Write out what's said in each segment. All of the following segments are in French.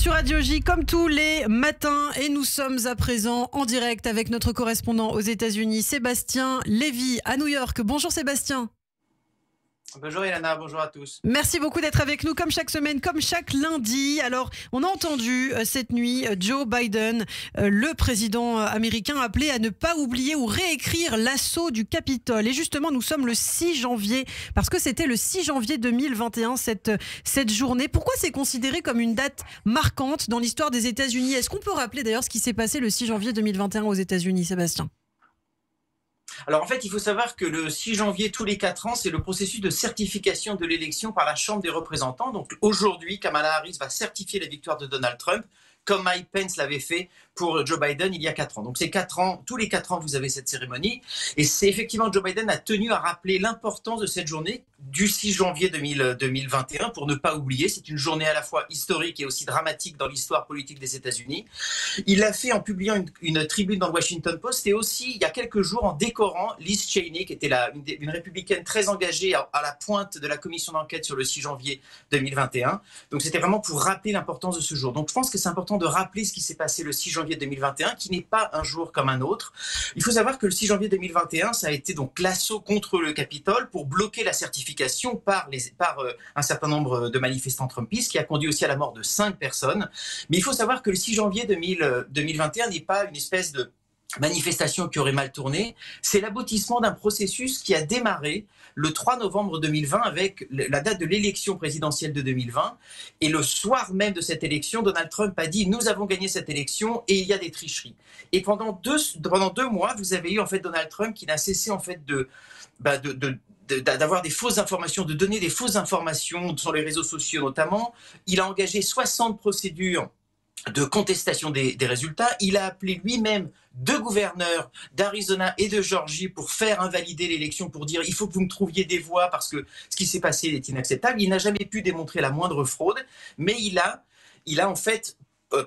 sur Radio J comme tous les matins et nous sommes à présent en direct avec notre correspondant aux États-Unis, Sébastien Lévy à New York. Bonjour Sébastien. Bonjour Ilana, bonjour à tous. Merci beaucoup d'être avec nous comme chaque semaine, comme chaque lundi. Alors, on a entendu cette nuit Joe Biden, le président américain, appeler à ne pas oublier ou réécrire l'assaut du Capitole. Et justement, nous sommes le 6 janvier, parce que c'était le 6 janvier 2021, cette journée. Pourquoi c'est considéré comme une date marquante dans l'histoire des États-Unis? Est-ce qu'on peut rappeler d'ailleurs ce qui s'est passé le 6 janvier 2021 aux États-Unis, Sébastien? Alors en fait, il faut savoir que le 6 janvier, tous les 4 ans, c'est le processus de certification de l'élection par la Chambre des représentants. Donc aujourd'hui, Kamala Harris va certifier la victoire de Donald Trump, comme Mike Pence l'avait fait pour Joe Biden il y a 4 ans. Donc c'est 4 ans, tous les 4 ans, vous avez cette cérémonie. Et c'est effectivement, Joe Biden a tenu à rappeler l'importance de cette journée du 6 janvier 2021 pour ne pas oublier. C'est une journée à la fois historique et aussi dramatique dans l'histoire politique des États-Unis. Il l'a fait en publiant une tribune dans le Washington Post et aussi, il y a quelques jours, en décorant Liz Cheney, qui était une républicaine très engagée à la pointe de la commission d'enquête sur le 6 janvier 2021. Donc c'était vraiment pour rappeler l'importance de ce jour. Donc je pense que c'est important de rappeler ce qui s'est passé le 6 janvier 2021, qui n'est pas un jour comme un autre. Il faut savoir que le 6 janvier 2021, ça a été donc l'assaut contre le Capitole pour bloquer la certification par un certain nombre de manifestants trumpistes, qui a conduit aussi à la mort de 5 personnes. Mais il faut savoir que le 6 janvier 2021 n'est pas une espèce de manifestation qui aurait mal tourné, c'est l'aboutissement d'un processus qui a démarré le 3 novembre 2020 avec la date de l'élection présidentielle de 2020. Et le soir même de cette élection, Donald Trump a dit « Nous avons gagné cette élection et il y a des tricheries ». Et pendant deux mois, vous avez eu en fait Donald Trump qui n'a cessé en fait d'avoir des fausses informations, de donner des fausses informations sur les réseaux sociaux notamment. Il a engagé 60 procédures de contestation des résultats. Il a appelé lui-même 2 gouverneurs d'Arizona et de Georgie pour faire invalider l'élection, pour dire il faut que vous me trouviez des voix parce que ce qui s'est passé est inacceptable. Il n'a jamais pu démontrer la moindre fraude, mais il a en fait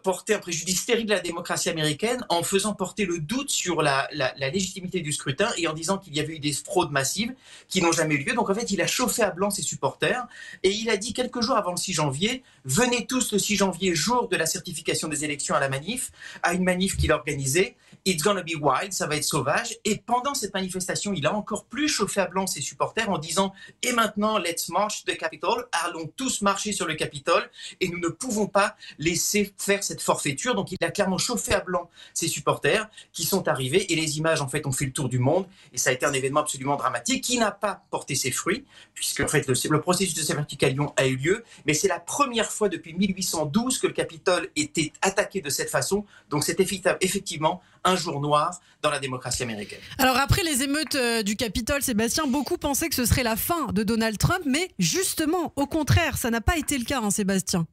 porté un préjudice terrible à la démocratie américaine en faisant porter le doute sur la légitimité du scrutin et en disant qu'il y avait eu des fraudes massives qui n'ont jamais eu lieu. Donc en fait, il a chauffé à blanc ses supporters et il a dit quelques jours avant le 6 janvier, venez tous le 6 janvier, jour de la certification des élections à une manif qu'il organisait. It's gonna be wild, ça va être sauvage. Et pendant cette manifestation, il a encore plus chauffé à blanc ses supporters en disant « Et maintenant, let's march the Capitol », allons tous marcher sur le Capitole et nous ne pouvons pas laisser faire cette forfaiture. Donc il a clairement chauffé à blanc ses supporters qui sont arrivés et les images en fait ont fait le tour du monde et ça a été un événement absolument dramatique qui n'a pas porté ses fruits puisque en fait le processus de certification a eu lieu, mais c'est la première fois depuis 1812 que le Capitole était attaqué de cette façon. Donc c'est effectivement un jour noir dans la démocratie américaine. Alors après les émeutes du Capitole, Sébastien, beaucoup pensaient que ce serait la fin de Donald Trump, mais justement, au contraire, ça n'a pas été le cas, hein, Sébastien.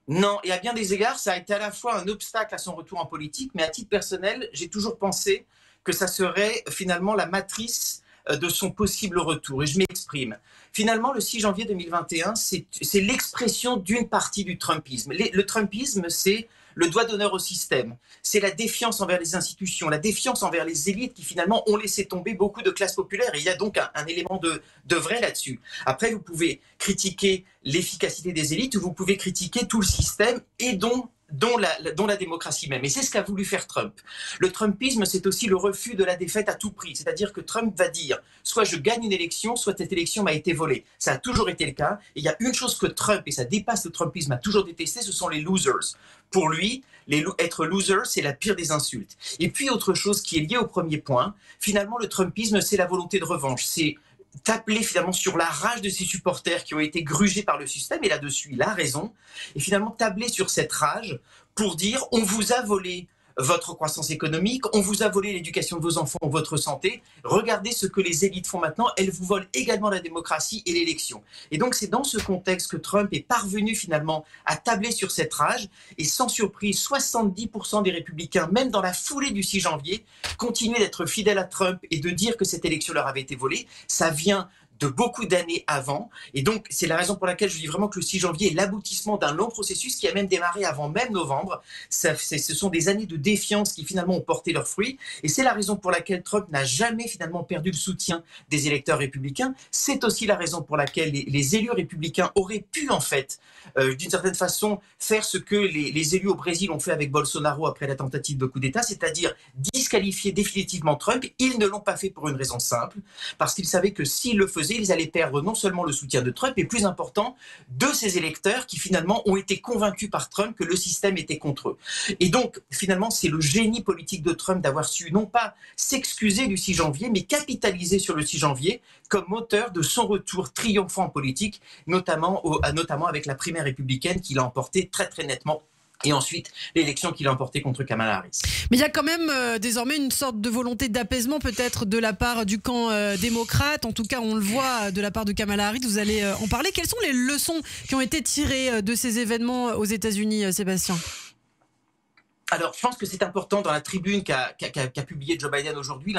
Non, et à bien des égards, ça a été à la fois un obstacle à son retour en politique, mais à titre personnel, j'ai toujours pensé que ça serait finalement la matrice de son possible retour. Et je m'exprime. Finalement, le 6 janvier 2021, c'est l'expression d'une partie du Trumpisme. Le Trumpisme, c'est le doigt d'honneur au système, c'est la défiance envers les institutions, la défiance envers les élites qui finalement ont laissé tomber beaucoup de classes populaires. Et il y a donc un élément de vrai là-dessus. Après, vous pouvez critiquer l'efficacité des élites ou vous pouvez critiquer tout le système et dont la démocratie même. Et c'est ce qu'a voulu faire Trump. Le Trumpisme, c'est aussi le refus de la défaite à tout prix. C'est-à-dire que Trump va dire, soit je gagne une élection, soit cette élection m'a été volée. Ça a toujours été le cas. Et il y a une chose que Trump, et ça dépasse le Trumpisme, a toujours détesté, ce sont les losers. Pour lui, être loser, c'est la pire des insultes. Et puis autre chose qui est liée au premier point, finalement le Trumpisme, c'est la volonté de revanche. C'est t'appeler finalement sur la rage de ses supporters qui ont été grugés par le système, et là-dessus, il a raison, et finalement tabler sur cette rage pour dire on vous a volé votre croissance économique, on vous a volé l'éducation de vos enfants, votre santé, regardez ce que les élites font maintenant, elles vous volent également la démocratie et l'élection. Et donc c'est dans ce contexte que Trump est parvenu finalement à tabler sur cette rage, et sans surprise, 70% des républicains, même dans la foulée du 6 janvier, continuaient d'être fidèles à Trump et de dire que cette élection leur avait été volée. Ça vient de beaucoup d'années avant. Et donc, c'est la raison pour laquelle je dis vraiment que le 6 janvier est l'aboutissement d'un long processus qui a même démarré avant même novembre. Ce sont des années de défiance qui finalement ont porté leurs fruits. Et c'est la raison pour laquelle Trump n'a jamais finalement perdu le soutien des électeurs républicains. C'est aussi la raison pour laquelle les élus républicains auraient pu, en fait, d'une certaine façon, faire ce que les élus au Brésil ont fait avec Bolsonaro après la tentative de coup d'État, c'est-à-dire disqualifier définitivement Trump. Ils ne l'ont pas fait pour une raison simple, parce qu'ils savaient que s'ils le faisaient, ils allaient perdre non seulement le soutien de Trump, mais plus important, de ces électeurs qui finalement ont été convaincus par Trump que le système était contre eux. Et donc, finalement, c'est le génie politique de Trump d'avoir su non pas s'excuser du 6 janvier, mais capitaliser sur le 6 janvier comme moteur de son retour triomphant en politique, notamment avec la primaire républicaine qu'il a emportée très très nettement. Et ensuite, l'élection qu'il a emportée contre Kamala Harris. Mais il y a quand même désormais une sorte de volonté d'apaisement peut-être de la part du camp démocrate. En tout cas, on le voit de la part de Kamala Harris. Vous allez en parler. Quelles sont les leçons qui ont été tirées de ces événements aux États-Unis, Sébastien ? Alors, je pense que c'est important dans la tribune qu'a publié Joe Biden aujourd'hui.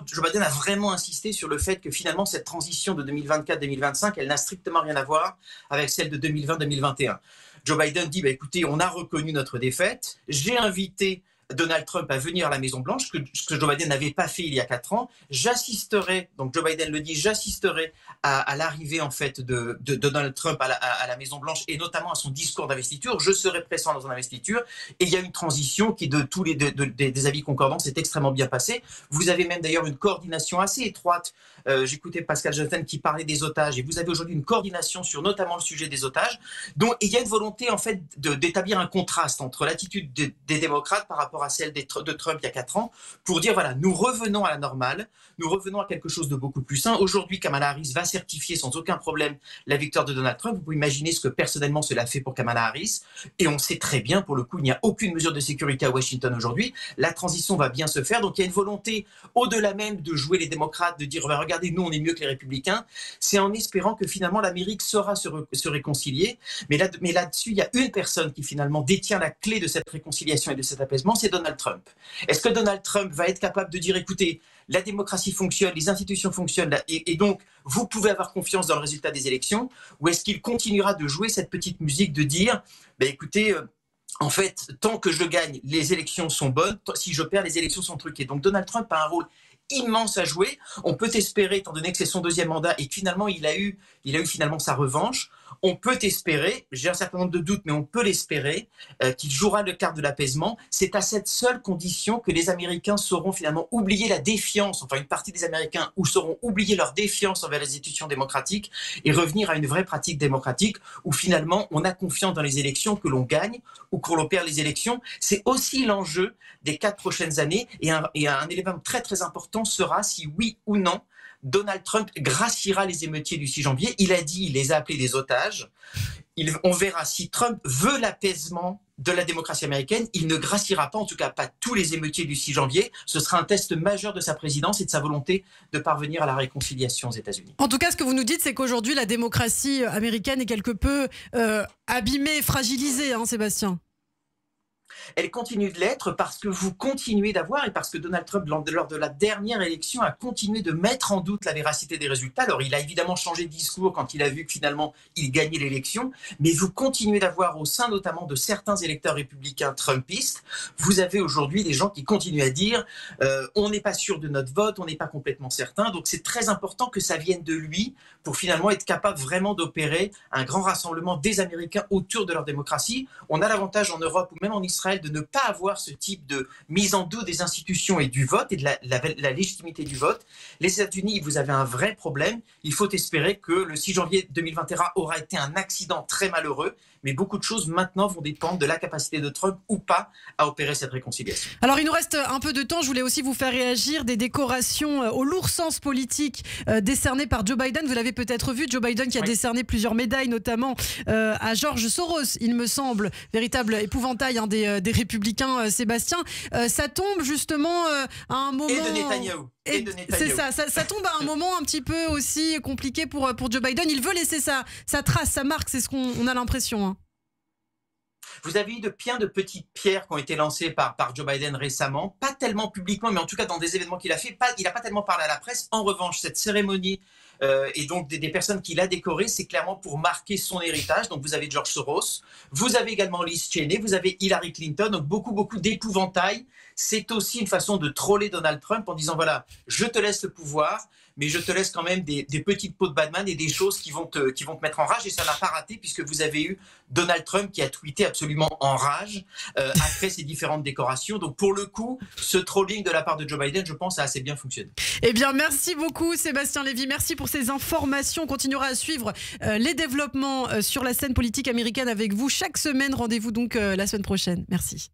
Joe Biden a vraiment insisté sur le fait que finalement, cette transition de 2024-2025, elle n'a strictement rien à voir avec celle de 2020-2021. Joe Biden dit, écoutez, on a reconnu notre défaite. J'ai invité Donald Trump à venir à la Maison-Blanche, ce que Joe Biden n'avait pas fait il y a 4 ans. J'assisterai, donc Joe Biden le dit, j'assisterai à l'arrivée en fait de Donald Trump à la Maison-Blanche et notamment à son discours d'investiture. Je serai présent dans son investiture. Et il y a une transition qui, de tous des avis concordants, s'est extrêmement bien passée. Vous avez même d'ailleurs une coordination assez étroite. J'écoutais Pascal Jonathan qui parlait des otages et vous avez aujourd'hui une coordination sur notamment le sujet des otages. Donc il y a une volonté en fait d'établir un contraste entre l'attitude des démocrates par rapport à celle de Trump il y a 4 ans pour dire voilà, nous revenons à la normale, nous revenons à quelque chose de beaucoup plus sain. Aujourd'hui, Kamala Harris va certifier sans aucun problème la victoire de Donald Trump. Vous pouvez imaginer ce que personnellement cela fait pour Kamala Harris. Et on sait très bien, pour le coup, il n'y a aucune mesure de sécurité à Washington aujourd'hui. La transition va bien se faire. Donc il y a une volonté, au-delà même de jouer les démocrates, de dire regardez, nous on est mieux que les républicains. C'est en espérant que finalement l'Amérique saura se réconcilier. Mais là-dessus, il y a une personne qui finalement détient la clé de cette réconciliation et de cet apaisement, c'est Donald Trump. Est-ce que Donald Trump va être capable de dire écoutez, la démocratie fonctionne, les institutions fonctionnent, et donc vous pouvez avoir confiance dans le résultat des élections, ou est-ce qu'il continuera de jouer cette petite musique de dire écoutez, en fait, tant que je gagne, les élections sont bonnes, si je perds, les élections sont truquées. Donc Donald Trump a un rôle immense à jouer. On peut espérer, étant donné que c'est son 2e mandat et que finalement il a eu finalement sa revanche, on peut espérer, j'ai un certain nombre de doutes, mais on peut l'espérer, qu'il jouera le quart de l'apaisement. C'est à cette seule condition que les Américains sauront finalement oublier la défiance, enfin une partie des Américains sauront oublier leur défiance envers les institutions démocratiques et revenir à une vraie pratique démocratique où finalement on a confiance dans les élections, que l'on gagne ou que l'on perd les élections. C'est aussi l'enjeu des 4 prochaines années et un élément très très important sera si oui ou non Donald Trump graciera les émeutiers du 6 janvier. Il a dit, il les a appelés des otages. On verra si Trump veut l'apaisement de la démocratie américaine. Il ne graciera pas, en tout cas pas tous les émeutiers du 6 janvier. Ce sera un test majeur de sa présidence et de sa volonté de parvenir à la réconciliation aux États-Unis. En tout cas, ce que vous nous dites, c'est qu'aujourd'hui, la démocratie américaine est quelque peu abîmée, fragilisée, Sébastien. Elle continue de l'être parce que vous continuez d'avoir et parce que Donald Trump, lors de la dernière élection, a continué de mettre en doute la véracité des résultats. Alors, il a évidemment changé de discours quand il a vu que finalement, il gagnait l'élection, mais vous continuez d'avoir au sein notamment de certains électeurs républicains trumpistes, vous avez aujourd'hui des gens qui continuent à dire on n'est pas sûr de notre vote, on n'est pas complètement certain. Donc, c'est très important que ça vienne de lui pour finalement être capable vraiment d'opérer un grand rassemblement des Américains autour de leur démocratie. On a l'avantage en Europe ou même en Israël de ne pas avoir ce type de mise en doute des institutions et du vote et de la légitimité du vote. Les États-Unis, vous avez un vrai problème. Il faut espérer que le 6 janvier 2021 aura été un accident très malheureux, mais beaucoup de choses maintenant vont dépendre de la capacité de Trump ou pas à opérer cette réconciliation. Alors il nous reste un peu de temps, je voulais aussi vous faire réagir des décorations au lourd sens politique décernées par Joe Biden. Vous l'avez peut-être vu, Joe Biden qui a décerné plusieurs médailles, notamment à George Soros, il me semble, véritable épouvantail des républicains, Sébastien. Ça tombe justement à un moment... Et de Netanyahou. C'est ça tombe à un moment un petit peu aussi compliqué pour Joe Biden. Il veut laisser sa trace, sa marque, c'est ce qu'on a l'impression. Vous avez eu plein de petites pierres qui ont été lancées par Joe Biden récemment, pas tellement publiquement, mais en tout cas dans des événements qu'il a fait. Il n'a pas tellement parlé à la presse. En revanche, cette cérémonie et donc des personnes qu'il a décorées, c'est clairement pour marquer son héritage. Donc vous avez George Soros, vous avez également Liz Cheney, vous avez Hillary Clinton, donc beaucoup d'épouvantail. C'est aussi une façon de troller Donald Trump en disant voilà, je te laisse le pouvoir, mais je te laisse quand même des petites peaux de Batman et des choses qui vont te mettre en rage. Et ça n'a pas raté puisque vous avez eu Donald Trump qui a tweeté absolument en rage après ces différentes décorations. Donc pour le coup, ce trolling de la part de Joe Biden, je pense, a assez bien fonctionné. Eh bien, merci beaucoup Sébastien Lévy. Merci pour ces informations. On continuera à suivre les développements sur la scène politique américaine avec vous chaque semaine. Rendez-vous donc la semaine prochaine. Merci.